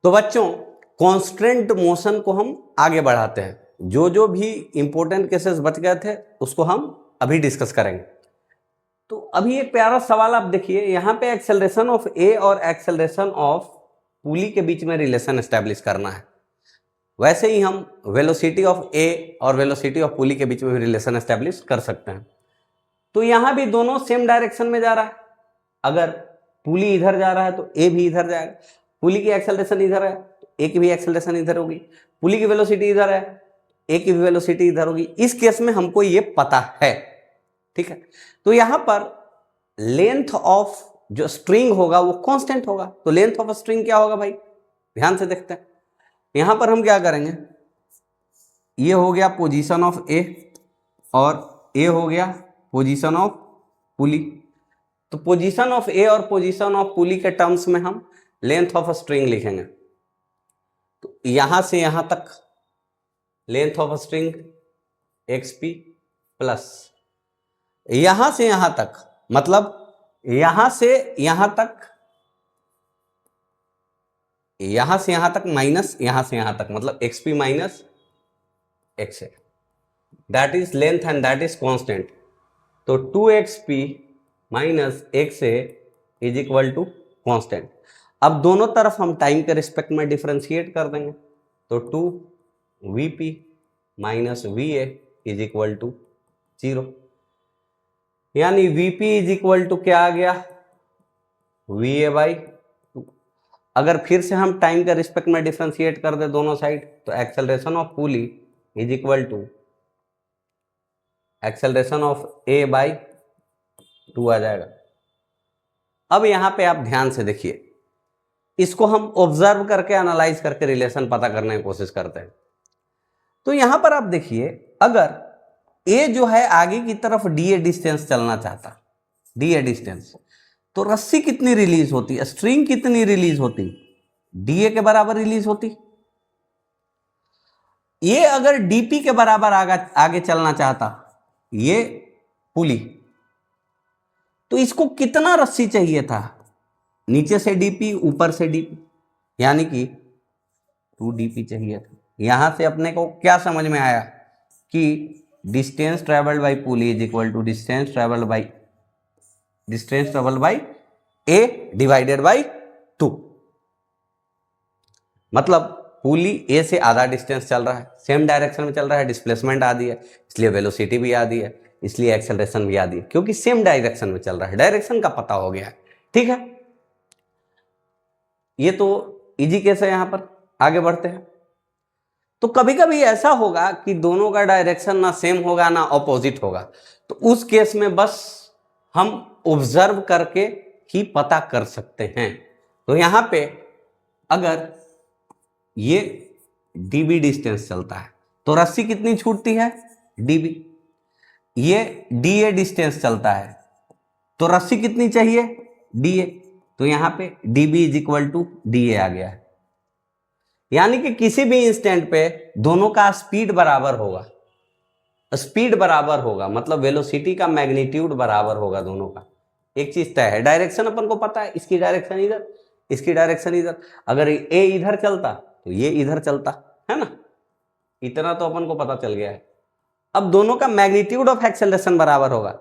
तो बच्चों constant motion को हम आगे बढ़ाते हैं, जो जो भी इंपॉर्टेंट केसेस बच गए थे उसको हम अभी डिस्कस करेंगे। तो अभी एक प्यारा सवाल आप देखिए, यहाँ पे एक्सेलरेशन ऑफ ए और एक्सेलरेशन ऑफ पुली के बीच में रिलेशन एस्टेब्लिश करना है। वैसे ही हम वेलोसिटी ऑफ ए और वेलोसिटी ऑफ पुली के बीच में भी रिलेशन एस्टेब्लिश कर सकते हैं। तो यहां भी दोनों सेम डायरेक्शन में जा रहा है। अगर पुली इधर जा रहा है तो ए भी इधर जाएगा। पुली की एक्सेलरेशन इधर है तो ए की भी एक्सेलरेशन इधर होगी। पुली की वेलोसिटी इधर है, ए की भी वेलोसिटी इधर होगी। इस केस में हमको ये पता है, ठीक है। तो यहां पर लेंथ ऑफ जो स्ट्रिंग होगा वो कांस्टेंट होगा। तो लेंथ ऑफ स्ट्रिंग क्या होगा भाई, ध्यान से देखते हैं। यहां पर हम क्या करेंगे, ये हो गया पोजीशन ऑफ ए और ए हो गया पोजीशन ऑफ पुली। तो पोजीशन ऑफ ए और पोजीशन ऑफ पुली के टर्म्स में हम लेंथ ऑफ स्ट्रिंग लिखेंगे। तो यहां से यहां तक length of string XP plus यहां से यहां तक, मतलब यहां से यहां तक, यहां से यहां तक माइनस यहां से यहां तक, मतलब एक्सपी माइनस एक्स है, that is length and that is constant. तो 2xp minus X A is equal to constant. अब दोनों तरफ हम टाइम के रिस्पेक्ट में डिफ्रेंशिएट कर देंगे। तो 2vp minus V A is equal to 0, यानी vp इज इक्वल टू क्या आ गया, va बाई 2। अगर फिर से हम टाइम के रिस्पेक्ट में डिफ्रेंशिएट कर दे दोनों साइड, तो acceleration of pulley is equal to acceleration of A by 2 आ जाएगा। अब यहां पे आप ध्यान से देखिए, इसको हम ऑब्जर्व करके एनालाइज करके रिलेशन पता करने की कोशिश करते हैं। तो यहां पर आप देखिए, अगर ए जो है आगे की तरफ डी ए डिस्टेंस चलना चाहता, डी ए डिस्टेंस, तो रस्सी कितनी रिलीज होती, स्ट्रिंग कितनी रिलीज होती, डी ए के बराबर रिलीज होती। ये अगर डीपी के बराबर आगे चलना चाहता, ये पुली, तो इसको कितना रस्सी चाहिए था, नीचे से डीपी ऊपर से डीपी, यानी कि 2dp चाहिए था। यहां से अपने को क्या समझ में आया कि distance travelled by pulley is equal to distance travelled by A divided by 2। मतलब पुली ए से आधा डिस्टेंस चल रहा है, सेम डायरेक्शन में चल रहा है, डिस्प्लेसमेंट आदि है, इसलिए वेलोसिटी भी आदि है, इसलिए एक्सेलरेशन भी आदि है, क्योंकि सेम डायरेक्शन में चल रहा है, डायरेक्शन का पता हो गया है, ठीक है। ये तो इजी केस है। यहां पर आगे बढ़ते हैं। तो कभी कभी ऐसा होगा कि दोनों का डायरेक्शन ना सेम होगा ना ऑपोजिट होगा, तो उस केस में बस हम ऑब्जर्व करके ही पता कर सकते हैं। तो यहां पे अगर ये db डिस्टेंस चलता है तो रस्सी कितनी छूटती है, db। ये da डिस्टेंस चलता है तो रस्सी कितनी चाहिए, da। तो यहां पे db is equal to da आ गया है, यानी कि किसी भी इंस्टेंट पे दोनों का स्पीड बराबर होगा, स्पीड बराबर होगा, मतलब वेलोसिटी का मैग्नीट्यूड बराबर होगा दोनों का। एक चीज तय है, डायरेक्शन अपन को पता है, इसकी डायरेक्शन इधर, इसकी डायरेक्शन इधर। अगर ए इधर चलता तो ये इधर चलता, है ना, इतना तो अपन को पता चल गया है। अब दोनों का मैग्नीट्यूड ऑफ एक्सेलरेशन बराबर होगा।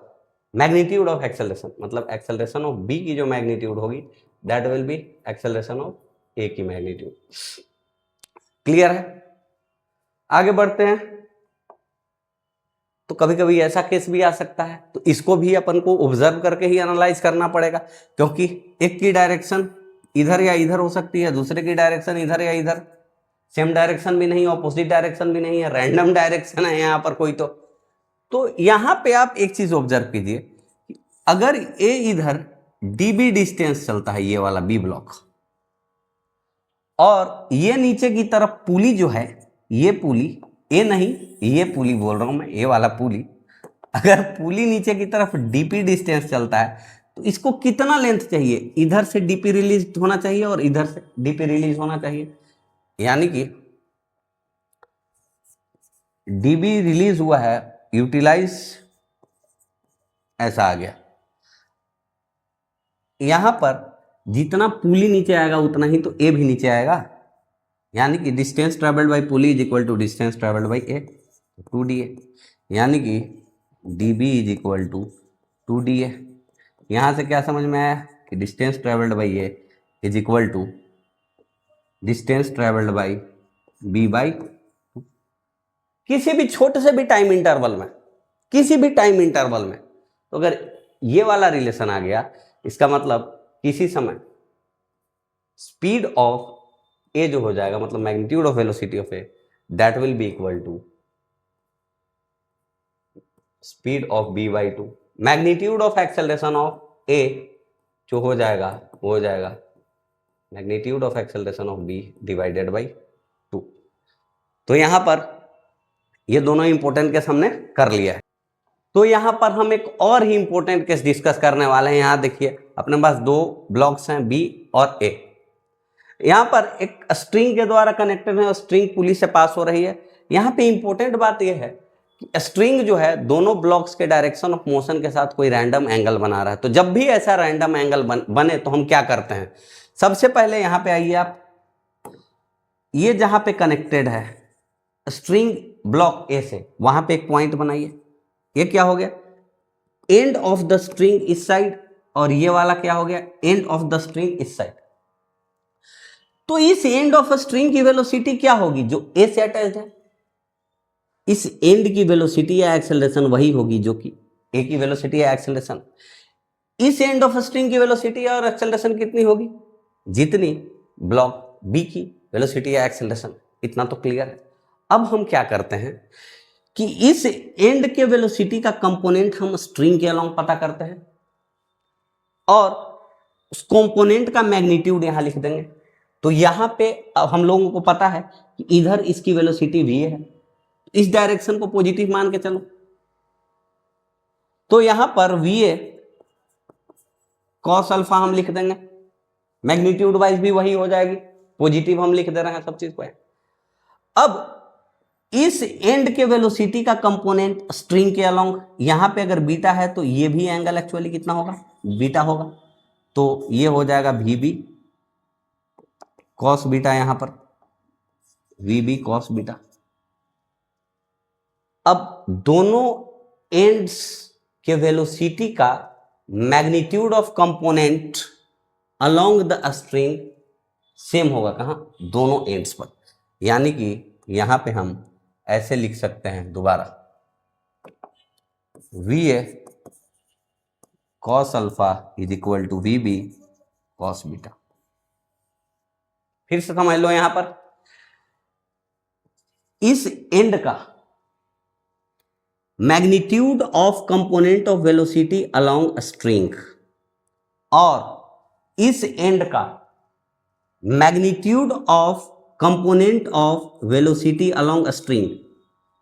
मैग्नीट्यूड ऑफ एक्सेलरेशन मतलब एक्सेलरेशन ऑफ बी की जो मैग्नीट्यूड होगी that will be acceleration of A की मैग्नीट्यूड। क्लियर है? आगे बढ़ते हैं। तो कभी कभी ऐसा केस भी आ सकता है, तो इसको भी अपन को ऑब्जर्व करके ही एनालाइज करना पड़ेगा, क्योंकि एक की डायरेक्शन इधर या इधर हो सकती है, दूसरे की डायरेक्शन इधर या इधर, सेम डायरेक्शन भी नहीं, ऑपोजिट डायरेक्शन भी नहीं है, रैंडम डायरेक्शन है यहाँ पर कोई। तो यहां पे आप एक चीज ऑब्जर्व कीजिए, अगर ए इधर डीबी डिस्टेंस चलता है, ये वाला बी ब्लॉक, और ये नीचे की तरफ पुली जो है, ये पुली, ए नहीं ये पुली बोल रहा हूं मैं, ए वाला पुली, अगर पुली नीचे की तरफ डीपी डिस्टेंस चलता है तो इसको कितना लेंथ चाहिए, इधर से डीपी रिलीज होना चाहिए और इधर से डीपी रिलीज होना चाहिए, यानी कि डीबी रिलीज हुआ है, यूटिलाइज ऐसा आ गया। यहां पर जितना पुली नीचे आएगा उतना ही तो ए भी नीचे आएगा, यानी कि distance travelled by pulley is equal to distance travelled by A, 2 DA, यानी कि DB is equal to 2 DA। यहाँ से क्या समझ में आया कि distance travelled by A is equal to distance travelled by B by, किसी भी छोटे से भी टाइम इंटरवल में, किसी भी टाइम इंटरवल में, तो अगर ये वाला रिलेशन आ गया, इसका मतलब किसी समय स्पीड ऑफ ए जो हो जाएगा, मतलब magnitude of velocity of A, that will be equal to speed of B by 2। Magnitude of acceleration of A जो हो जाएगा वो हो जाएगा magnitude of acceleration of B divided by 2। तो यहां पर ये दोनों इंपॉर्टेंट केस हमने कर लिया है। तो यहां पर हम एक और ही इंपॉर्टेंट केस डिस्कस करने वाले हैं। यहां देखिए अपने पास दो ब्लॉक्स हैं बी और ए। यहां पर एक स्ट्रिंग के द्वारा कनेक्टेड है और स्ट्रिंग पुली से पास हो रही है। यहां पे इंपॉर्टेंट बात यह है कि स्ट्रिंग जो है दोनों ब्लॉक्स के डायरेक्शन ऑफ मोशन के साथ कोई रैंडम एंगल बना रहा है। तो जब भी ऐसा रैंडम एंगल बने तो हम क्या करते हैं, सबसे पहले यहां पे आइए आप, ये जहां पे कनेक्टेड है स्ट्रिंग ब्लॉक ए से, वहां पे एक पॉइंट बनाइए। ये क्या हो गया, एंड ऑफ द स्ट्रिंग इस साइड, और ये वाला क्या हो गया, एंड ऑफ द स्ट्रिंग इस साइड। तो इस एंड ऑफ स्ट्रिंग की वेलोसिटी क्या होगी, जो ए से अटैच्ड है, इस एंड की वेलोसिटी या एक्सेलरेशन वही होगी जो कि ए की वेलोसिटी या एक्सेलरेशन। इस एंड ऑफ स्ट्रिंग की वेलोसिटी और एक्सेलरेशन कितनी होगी, जितनी ब्लॉक बी की वेलोसिटी या एक्सेलरेशन। इतना तो क्लियर है। अब हम क्या करते हैं कि इस एंड के वेलोसिटी का कंपोनेंट हम स्ट्रिंग के अलोंग पता करते हैं और उस कंपोनेंट का मैग्नीट्यूड यहां लिख देंगे। तो यहां पे अब हम लोगों को पता है कि इधर इसकी वेलोसिटी v है, इस डायरेक्शन को पॉजिटिव मान के चलो। तो यहां पर va cos अल्फा हम लिख देंगे, मैग्नीट्यूड वाइज भी वही हो जाएगी, पॉजिटिव हम लिख दे रहे हैं सब चीज को। अब इस एंड के वेलोसिटी का कंपोनेंट स्ट्रिंग के अलोंग, यहां पे अगर बीटा है तो ये भी एंगल एक्चुअली कितना होगा, बीटा होगा। तो ये हो जाएगा VB cos बीटा, यहां पर VB cos बीटा। अब दोनों एंड्स के वेलोसिटी का magnitude of component along the string same होगा, कहां, दोनों एंड्स पर। यानी कि यहां पे हम ऐसे लिख सकते हैं दोबारा, VA cos alpha is equal to VB cos beta. फिर से समझ लो, यहां पर इस एंड का magnitude of component of velocity along string और इस एंड का magnitude of component of velocity along string,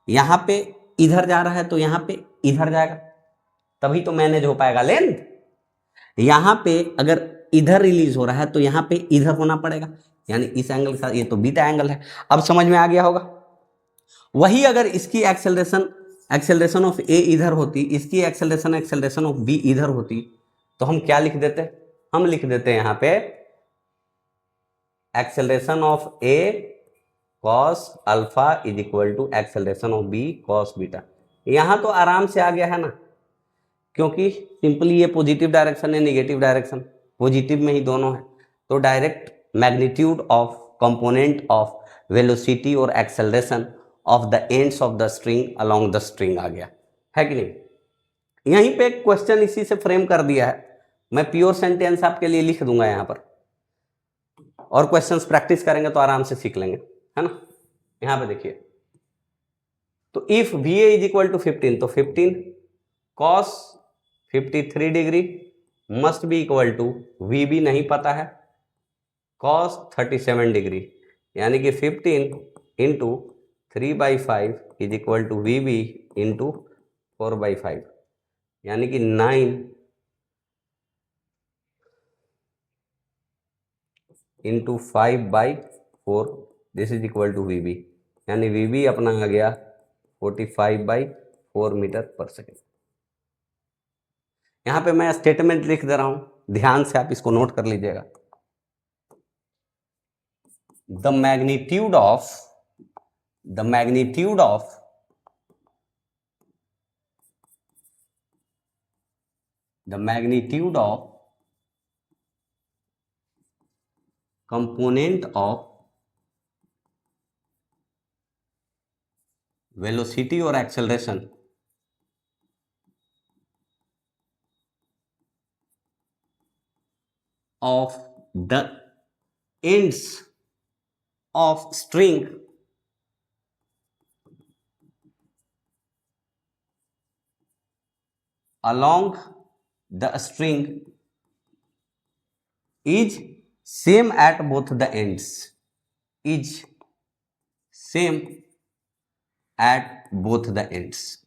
यहां पे इधर जा रहा है तो यहां पे इधर जाएगा, तभी तो मैनेज हो पाएगा लेंथ। यहां पे अगर इधर रिलीज हो रहा है तो यहां पे इधर होना पड़ेगा, यानी इस एंगल के साथ, ये तो बीटा एंगल है। अब समझ में आ गया होगा। वही अगर इसकी एक्सेलरेशन ऑफ ए इधर होती, इसकी एक्सेलरेशन ऑफ बी इधर होती, तो हम क्या लिख देते, हम लिख देते हैं यहां पे acceleration of A cos alpha is equal to acceleration of B cos beta. यहां तो आराम से आ गया है ना, क्योंकि सिंपली ये पॉजिटिव डायरेक्शन है, नेगेटिव डायरेक्शन पॉजिटिव में ही दोनों है, तो direct magnitude of component of velocity और acceleration of the ends of the string along the string आ गया है कि नहीं। यहीं पे एक क्वेश्चन इसी से फ्रेम कर दिया है, मैं प्योर सेंटेंस आपके लिए लिख दूंगा यहां पर, और क्वेश्चंस प्रैक्टिस करेंगे तो आराम से सीख लेंगे, है ना। यहां पे देखिए, तो if VA is equal to 15, तो 15 cos 53 degree must be equal to VB नहीं पता है cos 37 डिग्री, यानी कि 15 into 3/5 is equal to VB into 4/5, यानी कि 9 into 5/4, this is equal to VB, यानी VB अपना आ गया 45/4 मीटर पर सेकेंड। यहां पे मैं स्टेटमेंट लिख दे रहा हूं, ध्यान से आप इसको नोट कर लीजिएगा। the magnitude of component of velocity or acceleration of the ends of string along the string is same at both the ends, is same at both the ends.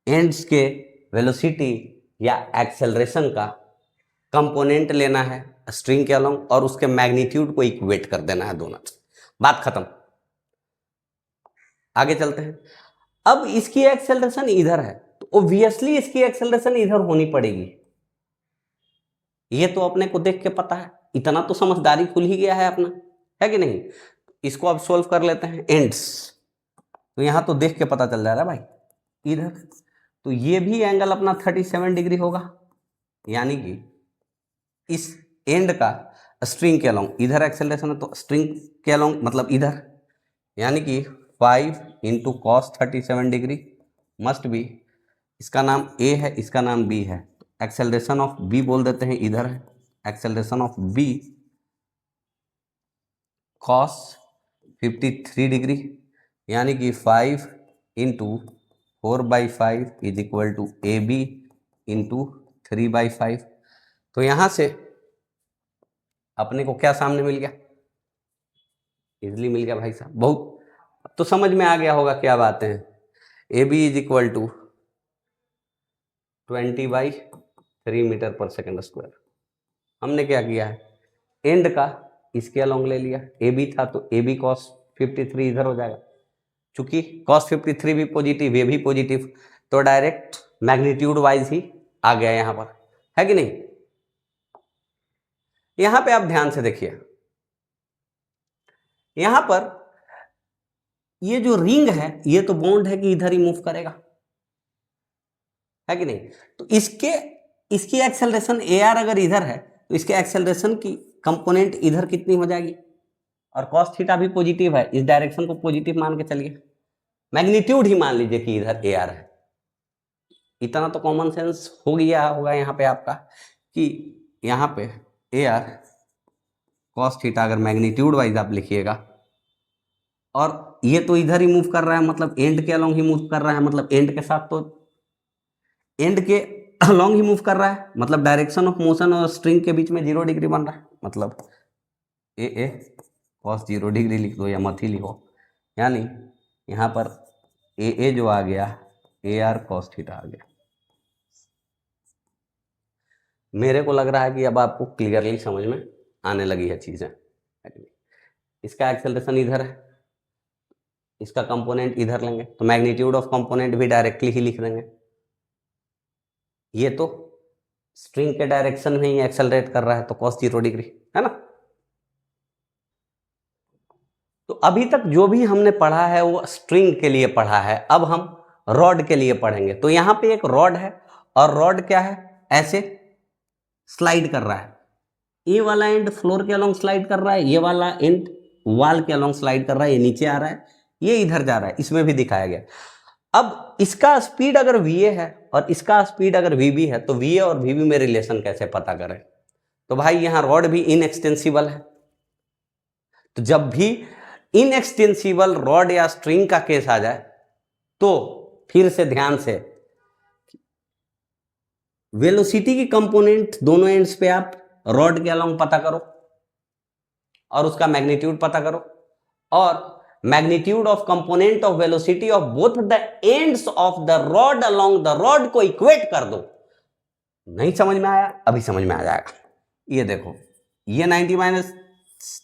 Ends के वेलोसिटी या acceleration का component लेना है string के along और उसके magnitude को equate कर देना है दोनों। बात खत्म। आगे चलते हैं। अब इसकी एक्सेलरेशन इधर है तो ऑब्वियसली इसकी एक्सेलरेशन इधर होनी पड़ेगी। ये तो अपने को देख के पता है, इतना तो समझदारी खुल ही गया है अपना, है कि नहीं। इसको अब सोल्व कर लेते हैं। एंड्स तो यहां तो देख के पता चल जा रहा है भाई इधर, तो ये भी एंगल अपना 37 डिग्री होगा, यानी कि इस एंड का स्ट्रिंग के अलोंग इधर एक्सेलरेशन है तो स्ट्रिंग के अलोंग मतलब इधर, यानी कि 5 into cos 37 degree must B, इसका नाम ए है इसका नाम बी है, एक्सेलरेशन ऑफ बी बोल देते हैं इधर है, acceleration of B cos 53 degree, यानी कि 5 into 4/5 is equal to A B into 3/5। तो यहां से अपने को क्या सामने मिल गया, इजली मिल गया भाई साहब, बहुत तो समझ में आ गया होगा क्या बातें हैं। A B is equal to 20/3 metre per second square. हमने क्या किया है, एंड का इसके अलोंग ले लिया, ए बी था तो ए बी कॉस 53 इधर हो जाएगा, चूंकि cos 53 भी पॉजिटिव ये भी पॉजिटिव, तो डायरेक्ट मैग्नीट्यूड वाइज ही आ गया यहां पर, है कि नहीं। यहां पे आप ध्यान से देखिए, यहां पर ये जो रिंग है ये तो बॉन्ड है कि इधर ही मूव करेगा, है कि नहीं। तो इसकी एक्सेलरेशन ए आर अगर इधर है तो इसके एक्सेलरेशन की कंपोनेंट इधर कितनी हो जाएगी, और कॉस थीटा भी पॉजिटिव है, इस डायरेक्शन को पॉजिटिव मान के चलिए, मैग्नीट्यूड ही मान लीजिए कि इधर ए आर है। इतना तो कॉमन सेंस हो गया होगा यहाँ पे आपका कि यहाँ पे ए आर कॉस थीटा अगर मैग्नीट्यूड वाइज आप लिखिएगा, और ये तो इधर ही मूव कर रहा है मतलब एंड के अलोंग ही मूव कर रहा है, मतलब एंड के साथ तो एंड के अलोंग ही मूव कर रहा है, मतलब डायरेक्शन ऑफ मोशन और स्ट्रिंग के बीच में 0 डिग्री बन रहा है, मतलब ए कॉस 0 डिग्री लिख दो या मत ही लिखो, यानी यहाँ पर ए जो आ गया ए आर कॉस थीटा आ गया। मेरे को लग रहा है कि अब आपको क्लियरली समझ में आने लगी है चीजें। इसका एक्सेलरेशन इधर है, इसका कंपोनेंट इधर लेंगे तो मैग्नीट्यूड ऑफ कंपोनेंट भी डायरेक्टली ही लिख देंगे। ये तो स्ट्रिंग के डायरेक्शन में ही एक्सेलरेट कर रहा है तो कॉस 0 डिग्री है ना। तो अभी तक जो भी हमने पढ़ा है वो स्ट्रिंग के लिए पढ़ा है, अब हम रॉड के लिए पढ़ेंगे। तो यहां पे एक रॉड है और रॉड क्या है, ऐसे स्लाइड कर रहा है, ये वाला एंड फ्लोर के अलोंग स्लाइड कर रहा है, ये वाला एंड वॉल के अलोंग स्लाइड कर रहा है, ये नीचे आ रहा है ये इधर जा रहा है, इसमें भी दिखाया गया। अब इसका स्पीड अगर va है और इसका स्पीड अगर vb है तो va और vb में रिलेशन कैसे पता करें। तो भाई यहां रॉड भी इनएक्सटेंसिबल है, तो जब भी इनएक्सटेंसिबल रॉड या स्ट्रिंग का केस आ जाए तो फिर से ध्यान से वेलोसिटी की कंपोनेंट दोनों एंड्स पे आप रॉड के अलोंग पता करो और उसका मैग्नीट्यूड पता करो, और magnitude of component of velocity of both the ends of the rod along the rod को इक्वेट कर दो। नहीं समझ में आया, अभी समझ में आ जाएगा। ये देखो ये 90 माइनस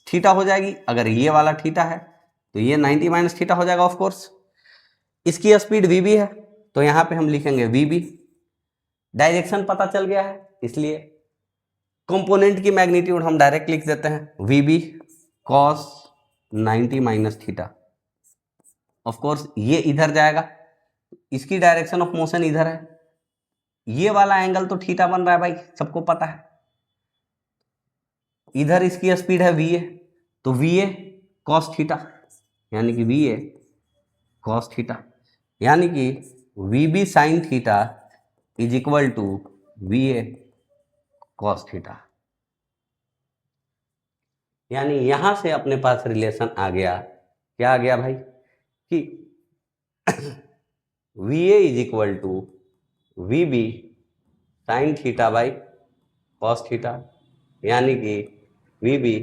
थीटा हो जाएगी, अगर ये वाला थीटा है तो ये 90 माइनस थीटा हो जाएगा ऑफ कोर्स। इसकी स्पीड vb है तो यहां पे हम लिखेंगे vb, डायरेक्शन पता चल गया है इसलिए कंपोनेंट की मैग्नीट्यूड हम डायरेक्ट लिख देते हैं, V B cos 90 minus theta. Of course ये इधर जाएगा, इसकी डायरेक्शन ऑफ मोशन इधर है, ये वाला एंगल तो थीटा बन रहा है भाई, सबको पता है। इधर इसकी स्पीड है वी ए, तो वी ए कॉस थीटा, यानी कि वी ए कॉस थीटा, यानी कि V B sine theta is equal to V A cos theta. यानी यहां से अपने पास रिलेशन आ गया, क्या आ गया भाई, कि V A is equal to V B sine theta by cos theta, यानी कि वी बी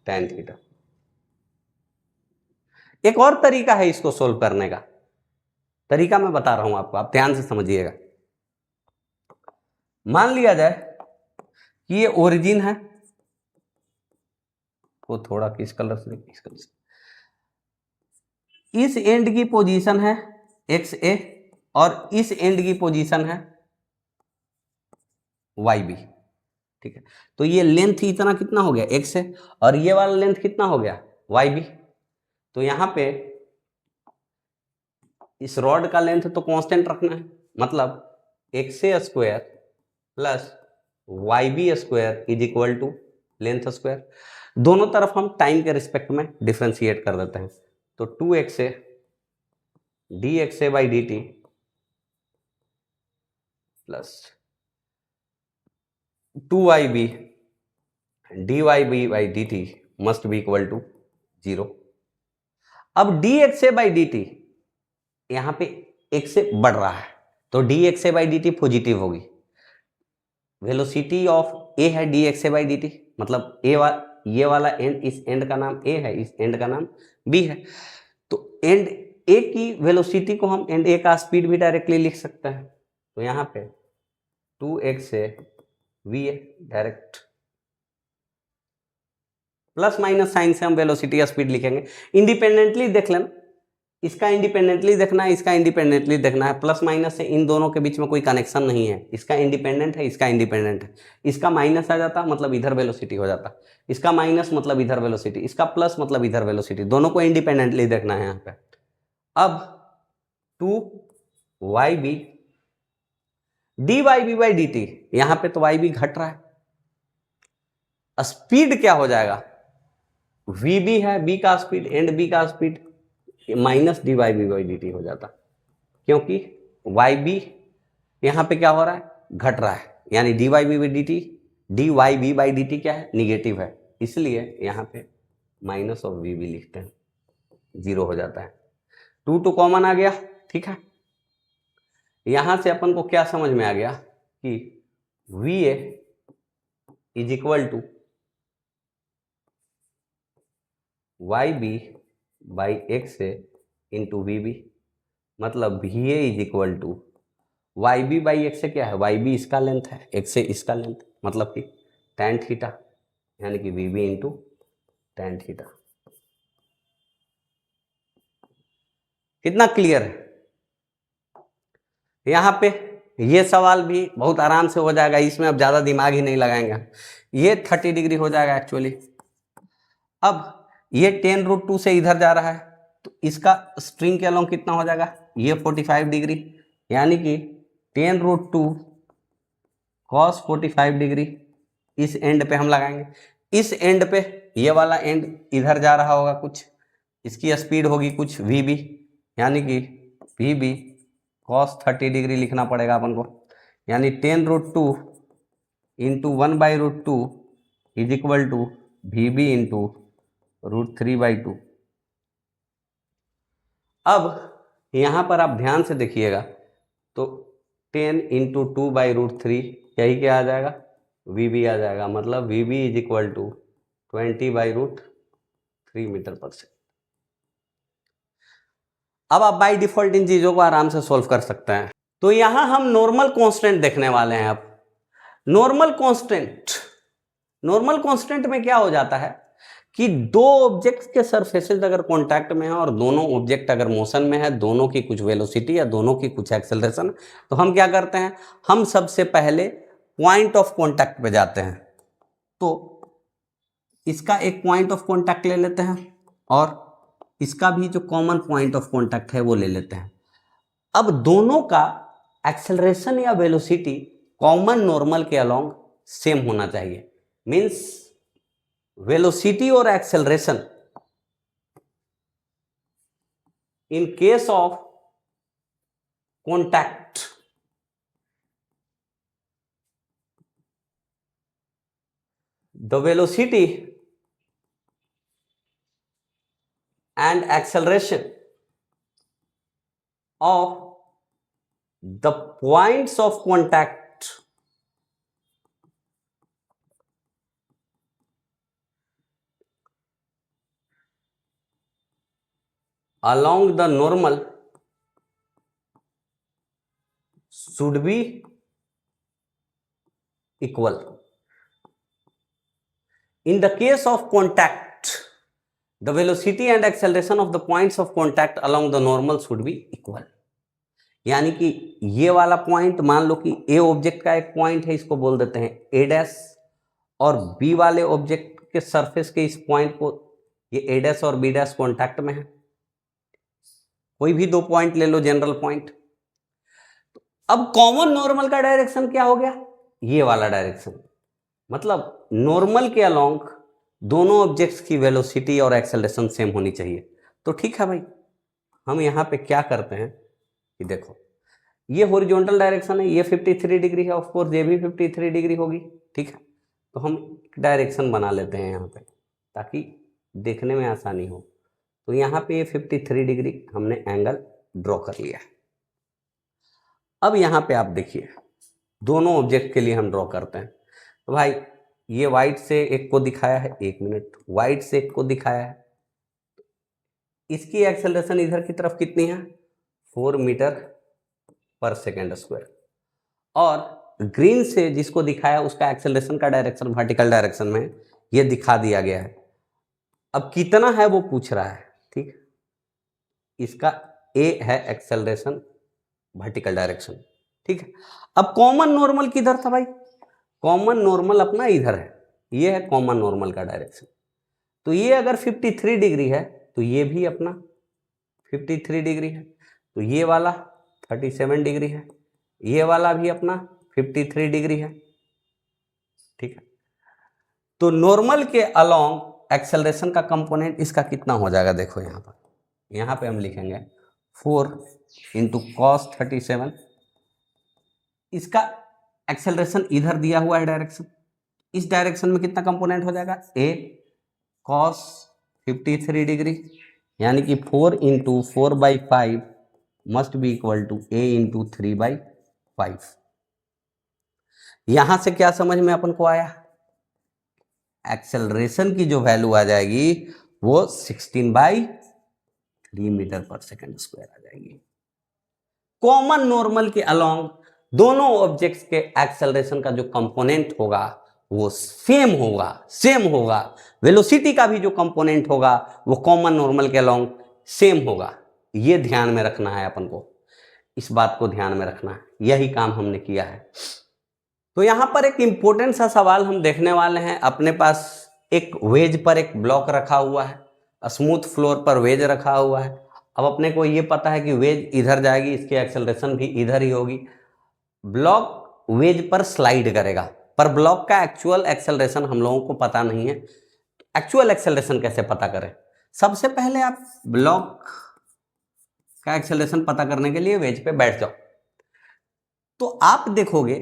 टेन थीटा। एक और तरीका है इसको सोल्व करने का, तरीका मैं बता रहा हूं आपको, आप ध्यान से समझिएगा। मान लिया जाए कि ये ओरिजिन है, वो थोड़ा किस कलर से, इस कलर से, इस एंड की पोजीशन है एक्स ए और इस एंड की पोजीशन है वाई बी, ठीक है। तो ये लेंथ इतना कितना हो गया एक्स है, और ये वाला लेंथ कितना हो गया वाई बी। तो यहां पे इस रॉड का लेंथ तो कांस्टेंट रखना है, मतलब X A square plus Y B square is equal to length square. दोनों तरफ हम टाइम के रिस्पेक्ट में डिफ्रेंशिएट कर देते हैं, तो 2x A D X A by D T plus 2y B D Y B by D T must be equal to 0। अब D X A by D T यहां पे x से बढ़ रहा है, तो D X A by D T positive होगी। Velocity of A है D X A by D T, मतलब ये वाला एंड, इस एंड का नाम ए है, इस एंड का नाम बी है। तो एंड ए की वेलोसिटी को हम एंड ए का स्पीड भी डायरेक्टली लिख सकते हैं, तो यहां पे 2x A V A direct, plus minus sign से हम वेलोसिटी स्पीड लिखेंगे। इंडिपेंडेंटली देख लेना, इसका इंडिपेंडेंटली देखना है, इसका इंडिपेंडेंटली देखना है। प्लस माइनस से इन दोनों के बीच में कोई कनेक्शन नहीं है, इसका इंडिपेंडेंट है, इसका इंडिपेंडेंट है। इसका माइनस आ जाता मतलब इधर वेलोसिटी हो जाता, इसका माइनस मतलब इधर वेलोसिटी, इसका प्लस मतलब इधर वेलोसिटी, दोनों को इंडिपेंडेंटली देखना है यहाँ पे। अब 2y B D Y B by D T, यहां पे तो वाई बी घट रहा है, स्पीड क्या हो जाएगा, वी बी है बी का स्पीड, एंड बी का speed minus D Y B by D T हो जाता, क्योंकि वाई बी यहां पे क्या हो रहा है, घट रहा है, यानी D Y B by D T, D Y B by D T क्या है, निगेटिव है, इसलिए यहां पे माइनस ऑफ वी बी लिखते हैं, 0 हो जाता है। 2 कॉमन आ गया, ठीक है। यहां से अपन को क्या समझ में आ गया कि V A is equal to Y B by X A into V B, मतलब V A is equal to Y B by X A क्या है, वाई बी इसका लेंथ है, एक्स ए इसका लेंथ, मतलब कि tan थीटा, यानी कि V B into tan theta. कितना क्लियर है? यहां पे ये सवाल भी बहुत आराम से हो जाएगा, इसमें अब ज्यादा दिमाग ही नहीं लगाएंगे। ये 30 डिग्री हो जाएगा एक्चुअली। अब ये 10√2 से इधर जा रहा है, तो इसका स्ट्रिंग के अलोंग कितना हो जाएगा, ये 45 डिग्री, यानी कि 10√2 cos 45 डिग्री इस एंड पे हम लगाएंगे। इस एंड पे ये वाला एंड इधर जा रहा होगा कुछ, इसकी स्पीड होगी कुछ वी बी, यानी कि वी बी cos 30 डिग्री लिखना पड़ेगा अपन को, यानी 10√2 into 1/√2 is equal to V B into √3/2। अब यहां पर आप ध्यान से देखिएगा, तो 10 इंटू 2/√3 यही क्या आ जाएगा, वी बी आ जाएगा, मतलब V B is equal to 20/√3 metre per second. अब आप बाय डिफॉल्ट इन चीजों को आराम से सोल्व कर सकते हैं। तो यहां हम नॉर्मल कांस्टेंट देखने वाले हैं। अब नॉर्मल कांस्टेंट में क्या हो जाता है कि दो ऑब्जेक्ट्स के सरफेसेस अगर कांटेक्ट में है और दोनों ऑब्जेक्ट अगर मोशन में है, दोनों की कुछ वेलोसिटी या दोनों की कुछ एक्सेलरेशन, तो हम क्या करते हैं, हम सबसे पहले पॉइंट ऑफ कांटेक्ट पे जाते हैं। तो इसका एक पॉइंट ऑफ कांटेक्ट ले लेते हैं और इसका भी जो कॉमन पॉइंट ऑफ कांटेक्ट है वो ले लेते हैं। अब दोनों का एक्सेलरेशन या वेलोसिटी कॉमन नॉर्मल के अलोंग सेम होना चाहिए। मींस वेलोसिटी और acceleration in case of contact the velocity and acceleration of the points of contact along the normal should be equal. In the case of contact, the velocity and acceleration of the points of contact along the normal should be equal. यानी कि ये वाला point मान लो कि ए object का एक point है, इसको बोल देते हैं ए डैश, और बी वाले ऑब्जेक्ट के सरफेस के इस पॉइंट को, ये ए डैश और बी डैश कॉन्टैक्ट में है। कोई भी दो पॉइंट ले लो, जनरल पॉइंट। अब कॉमन नॉर्मल का डायरेक्शन क्या हो गया? ये वाला डायरेक्शन। मतलब नॉर्मल के अलोंग दोनों ऑब्जेक्ट्स की वेलोसिटी और एक्सेलरेशन सेम होनी चाहिए। तो ठीक है भाई, हम यहाँ पे क्या करते हैं कि देखो, ये हॉरिजॉन्टल डायरेक्शन है, ये 53 डिग्री है, ऑफ कोर्स ये भी 53 डिग्री होगी। ठीक है, तो हम डायरेक्शन बना लेते हैं यहाँ पे ताकि देखने में आसानी हो। तो यहाँ पे ये 53 डिग्री हमने एंगल ड्रॉ कर लिया है। अब यहाँ पे आप देखिए, दोनों ऑब्जेक्ट के लिए हम ड्रॉ करते हैं। तो भाई ये वाइट से एक को दिखाया है, एक मिनट, वाइट से एक को दिखाया है, इसकी एक्सेलरेशन इधर की तरफ कितनी है? 4 मीटर पर सेकेंड स्क्वायर। और ग्रीन से जिसको दिखाया उसका एक्सेलरेशन का डायरेक्शन वर्टिकल डायरेक्शन में ये दिखा दिया गया है। अब कितना है वो पूछ रहा है। ठीक, इसका ए है एक्सेलरेशन वर्टिकल डायरेक्शन। ठीक है, अब कॉमन नॉर्मल किधर था भाई? कॉमन नॉर्मल अपना इधर है, ये है कॉमन नॉर्मल का डायरेक्शन। तो ये अगर 53 डिग्री है तो ये भी अपना 53 डिग्री है, तो ये वाला 37 डिग्री है, ये वाला भी अपना 53 डिग्री है। ठीक है, तो नॉर्मल के अलोंग एक्सेलरेशन का कंपोनेंट इसका कितना हो जाएगा? देखो यहाँ पे हम लिखेंगे 4 इंटू कॉस 37। इसका एक्सेलरेशन इधर दिया हुआ है डायरेक्शन, इस डायरेक्शन में कितना कंपोनेंट हो जाएगा? ए कॉस 53 डिग्री, यानी कि 4 into 4/5 must be equal to A into 3/5। यहां से क्या समझ में अपन को आया? एक्सेलरेशन की जो वैल्यू आ जाएगी वो 16/3 मीटर पर सेकेंड स्क्वायर आ जाएगी। कॉमन नॉर्मल के अलोंग दोनों ऑब्जेक्ट्स के एक्सेलरेशन का जो कंपोनेंट होगा वो सेम होगा। वेलोसिटी का भी जो कंपोनेंट होगा वो कॉमन नॉर्मल के अलोंग सेम होगा। ये ध्यान में रखना है अपन को, इस बात को ध्यान में रखना है, यही काम हमने किया है। तो यहां पर एक इंपॉर्टेंट सा सवाल हम देखने वाले हैं। अपने पास एक वेज पर एक ब्लॉक रखा हुआ है, स्मूथ फ्लोर पर वेज रखा हुआ है। अब अपने को ये पता है कि वेज इधर जाएगी, इसकी एक्सेलरेशन भी इधर ही होगी। ब्लॉक वेज पर स्लाइड करेगा, पर ब्लॉक का एक्चुअल एक्सेलरेशन हम लोगों को पता नहीं है। एक्चुअल एक्सेलरेशन कैसे पता करें? सबसे पहले आप ब्लॉक का एक्सेलरेशन पता करने के लिए वेज पे बैठ जाओ। तो आप देखोगे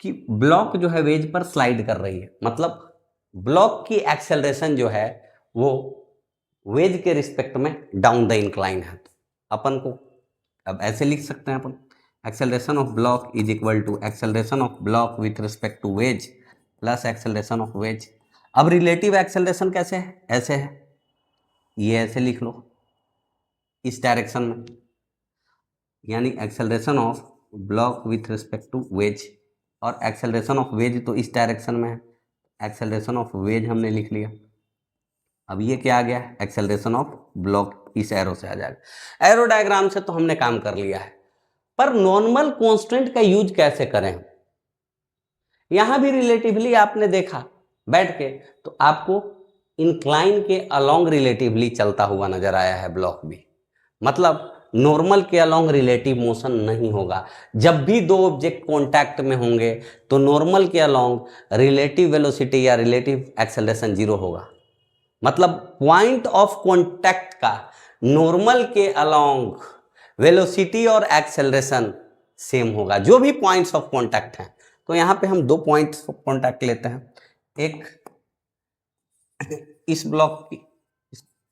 कि ब्लॉक जो है वेज पर स्लाइड कर रही है, मतलब ब्लॉक की एक्सेलरेशन जो है वो वेज के रिस्पेक्ट में डाउन द इंक्लाइन है। तो अपन को अब ऐसे लिख सकते हैं अपन, acceleration of block is equal to acceleration of block with respect to wedge plus acceleration of wedge. अब रिलेटिव एक्सेलरेशन कैसे है? ऐसे है, ये ऐसे लिख लो इस डायरेक्शन में, यानी acceleration of block with respect to wedge, और एक्सेलरेशन ऑफ वेज तो इस डायरेक्शन में है, एक्सेलरेशन ऑफ वेज हमने लिख लिया। अब ये क्या आ गया? एक्सेलरेशन ऑफ ब्लॉक, इस एरो से आ जाएगा। एरो डायग्राम से तो हमने काम कर लिया है, पर नॉर्मल कांस्टेंट का यूज कैसे करें? यहां भी रिलेटिवली आपने देखा बैठ के, तो आपको इंक्लाइन के अलोंग रिलेटिवली चलता हुआ नजर आया है ब्लॉक भी, मतलब नॉर्मल के अलोंग रिलेटिव मोशन नहीं होगा। जब भी दो ऑब्जेक्ट कांटेक्ट में होंगे तो नॉर्मल के अलोंग रिलेटिव वेलोसिटी या रिलेटिव एक्सेलरेशन जीरो होगा, मतलब पॉइंट ऑफ कांटेक्ट का नॉर्मल के अलोंग वेलोसिटी और एक्सेलरेशन सेम होगा, जो भी पॉइंट्स ऑफ कांटेक्ट हैं। तो यहाँ पे हम दो पॉइंट्स ऑफ कांटेक्ट लेते हैं, एक इस ब्लॉक की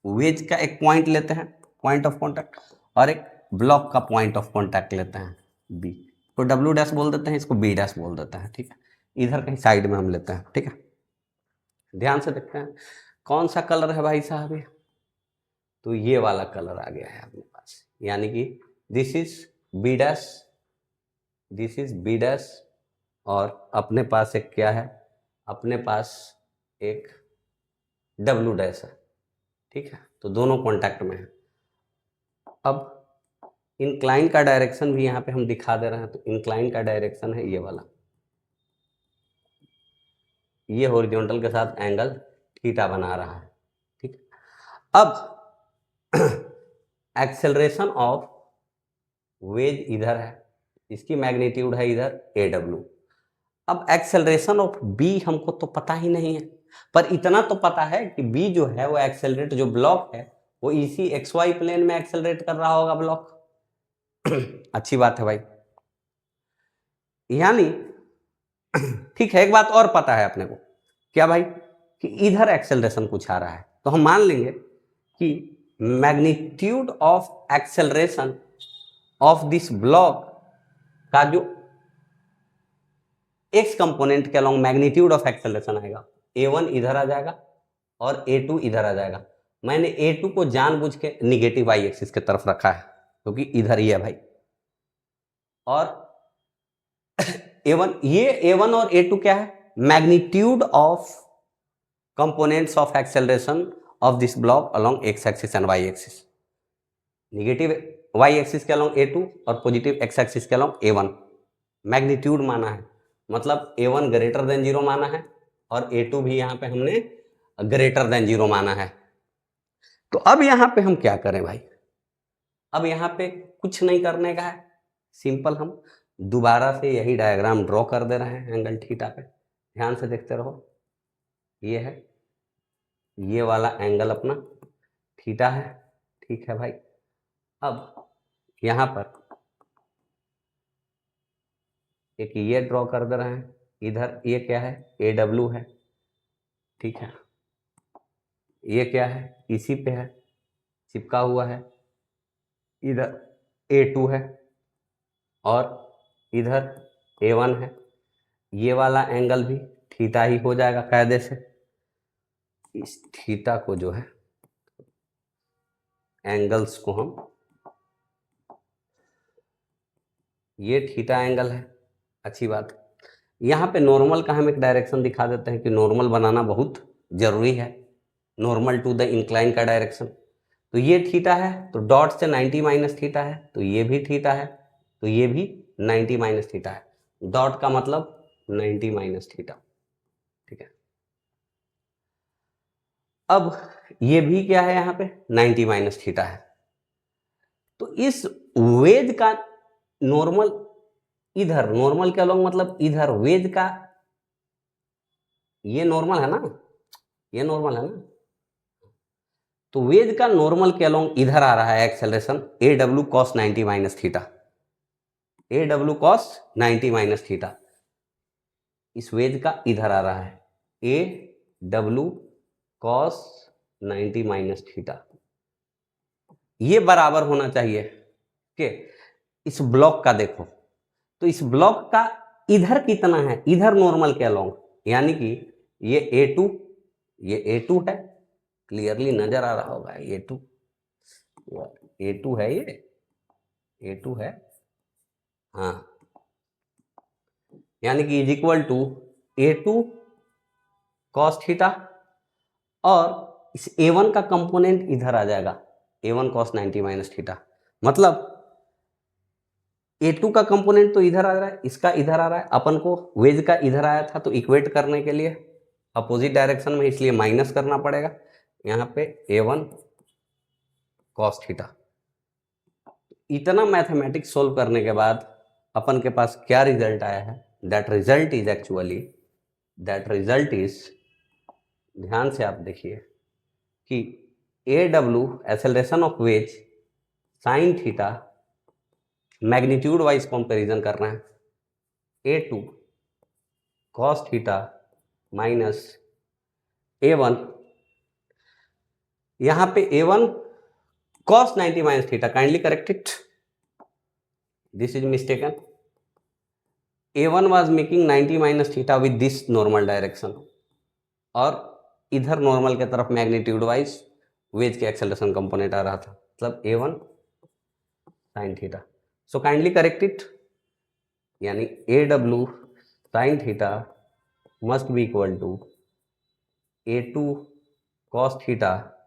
वेज का एक पॉइंट लेते हैं पॉइंट ऑफ कांटेक्ट, और एक ब्लॉक का पॉइंट ऑफ कांटेक्ट लेते हैं बी, तो डब्ल्यू डैश बोल देते हैं, इसको बी डैश बोल देते हैं, ठीक है। इधर कहीं साइड में हम लेते हैं, ठीक है। ध्यान से देखते हैं कौन सा कलर है भाई साहब ये, तो ये वाला कलर आ गया है अपने पास, यानी कि this is B dash, this is B dash, और अपने पास एक क्या है, अपने पास एक डब्ल्यू डैश है, ठीक है। तो दोनों कांटेक्ट में है। अब इंक्लाइन का डायरेक्शन भी यहाँ पे हम दिखा दे रहे हैं, तो इंक्लाइन का डायरेक्शन है ये वाला, ये हॉरिजॉन्टल के साथ एंगल थीटा बना रहा है, ठीक है। अब एक्सेलरेशन ऑफ वेज इधर है, इसकी मैग्नीट्यूड है इधर ए डब्ल्यू। अब एक्सेलरेशन ऑफ बी हमको तो पता ही नहीं है, पर इतना तो पता है कि बी जो है वो एक्सेलरेट, जो ब्लॉक है वो इसी एक्स वाई प्लेन में एक्सेलरेट कर रहा होगा ब्लॉक। अच्छी बात है भाई, यानी ठीक है। एक बात और पता है अपने को, क्या भाई, कि इधर एक्सेलरेशन कुछ आ रहा है, तो हम मान लेंगे कि magnitude of acceleration of this block का जो एक्स कंपोनेंट के अलोंग मैग्नीट्यूड ऑफ एक्सेलरेशन आएगा, a1 इधर आ जाएगा और a2 इधर आ जाएगा। मैंने a2 को जानबूझ के निगेटिव वाई एक्सिस की तरफ रखा है क्योंकि इधर ही है भाई, और a1, ये a1 और a2 क्या है, magnitude of components of acceleration of this block along X axis and Y axis, negative Y axis के अलोंग a2 और पॉजिटिव एक्स एक्सिस के अलोंग a1, मैग्नीट्यूड माना है, मतलब a1 ग्रेटर देन जीरो माना है और a2 भी यहाँ पे हमने ग्रेटर देन जीरो माना है। तो अब यहाँ पे हम क्या करें भाई, अब यहाँ पे कुछ नहीं करने का है, सिंपल हम दोबारा से यही डायग्राम ड्रॉ कर दे रहे हैं एंगल थीटा पे। ध्यान से देखते रहो, ये है, ये वाला एंगल अपना थीटा है, ठीक है भाई। अब यहाँ पर एक ये ड्रॉ कर दे रहे हैं, इधर ये क्या है, ए डब्ल्यू है, ठीक है। ये क्या है, इसी पे है, चिपका हुआ है, इधर a2 है और इधर a1 है। ये वाला एंगल भी थीटा ही हो जाएगा कायदे से। इस थीटा को जो है, एंगल्स को हम, ये थीटा एंगल है, अच्छी बात। यहाँ पे नॉर्मल का हम एक डायरेक्शन दिखा देते हैं कि नॉर्मल बनाना बहुत जरूरी है, नॉर्मल टू द इंक्लाइन का डायरेक्शन। तो ये थीटा है, तो डॉट से 90 माइनस थीटा है, तो ये भी थीटा है, तो ये भी 90 माइनस थीटा है, डॉट का मतलब 90 माइनस थीटा, ठीक है। अब ये भी क्या है, यहाँ पे 90 माइनस थीटा है। तो इस वेज का नॉर्मल इधर, नॉर्मल के अलोंग मतलब इधर वेज का, ये नॉर्मल है ना, ये नॉर्मल है ना, तो वेज का नॉर्मल के अलोंग इधर आ रहा है acceleration A W cos 90 minus theta, A W cos 90 minus theta, इस वेज का इधर आ रहा है A W cos 90 minus theta. ये बराबर होना चाहिए कि इस ब्लॉक का देखो, तो इस ब्लॉक का इधर कितना है, इधर नॉर्मल के अलोंग, यानी कि ये a2, ये a2 है, क्लियरली नजर आ रहा होगा a2, a2 है, ये a2 है, हाँ, यानी कि is equal to a2 cos theta, और इस a1 का कंपोनेंट इधर आ जाएगा a1 कॉस 90 माइनस थीटा, मतलब a2 का कंपोनेंट तो इधर आ रहा है, इसका इधर आ रहा है, अपन को वेज का इधर आया था, तो इक्वेट करने के लिए अपोजिट डायरेक्शन में, इसलिए माइनस करना पड़ेगा यहाँ पे a1 cos थीटा। इतना मैथमेटिक्स सोल्व करने के बाद अपन के पास क्या रिजल्ट आया है? दैट रिजल्ट इज, ध्यान से आप देखिए कि AW acceleration of veg sine theta, magnitude wise comparison करना है, A2 cos theta minus A1, यहां पे A1 cos 90 minus theta, kindly correct it, this is mistaken. A1 was making 90 minus theta with this normal direction, और इधर normal के तरफ magnitude wise wedge के acceleration component आ रहा था, मतलब A1 sin theta. So kindly correct it, यानी AW sin theta must be equal to A2 cos theta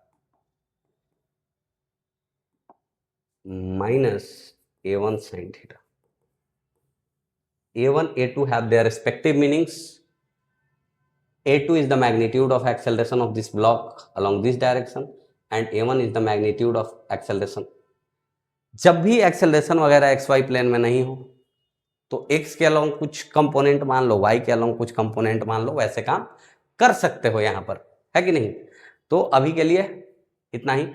minus A1 sin theta. A1, A2 have their respective meanings. A2 is the magnitude of acceleration of this block along this direction and A1 is the magnitude of acceleration. जब भी acceleration वगैरह XY plane में नहीं हो तो X के along कुछ component मान लो, Y के अलोंग कुछ कंपोनेंट मान लो, वैसे काम कर सकते हो यहाँ पर, है कि नहीं? तो अभी के लिए इतना ही।